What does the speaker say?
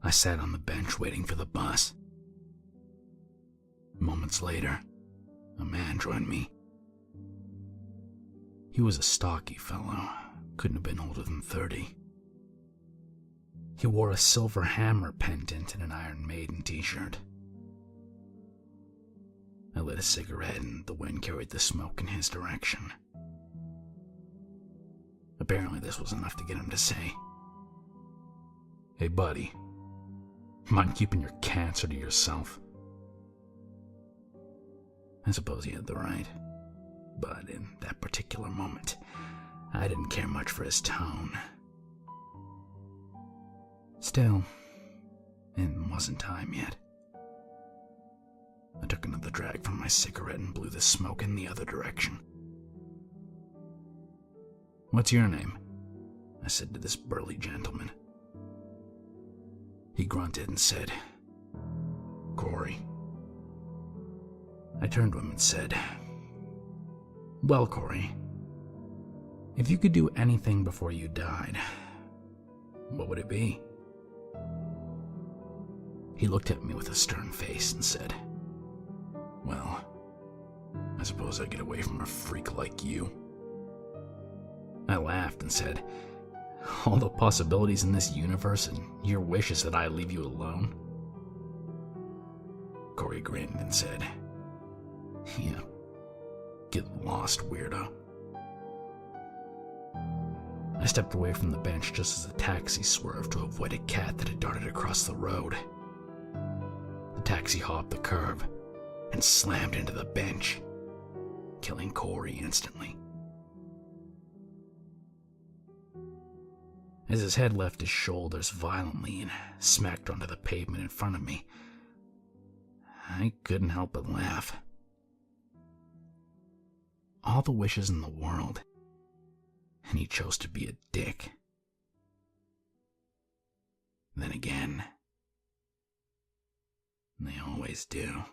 I sat on the bench waiting for the bus. Moments later, a man joined me. He was a stocky fellow, couldn't have been older than 30. He wore a silver hammer pendant and an Iron Maiden t-shirt. I lit a cigarette and the wind carried the smoke in his direction. Apparently this was enough to get him to say, "Hey buddy, mind keeping your cancer to yourself?" I suppose he had the right, but in that particular moment, I didn't care much for his tone. Still, it wasn't time yet. I took another drag from my cigarette and blew the smoke in the other direction. "What's your name?" I said to this burly gentleman. He grunted and said, "Corey." I turned to him and said, "Well, Corey, if you could do anything before you died, what would it be?" He looked at me with a stern face and said, "Well, I suppose I'd get away from a freak like you." I laughed and said, "All the possibilities in this universe, and your wish is that I leave you alone?" Corey grinned and said, "Yeah, get lost, weirdo." I stepped away from the bench just as the taxi swerved to avoid a cat that had darted across the road. The taxi hopped the curb and slammed into the bench, killing Corey instantly. As his head left his shoulders violently and smacked onto the pavement in front of me, I couldn't help but laugh. All the wishes in the world, and he chose to be a dick. Then again, they always do.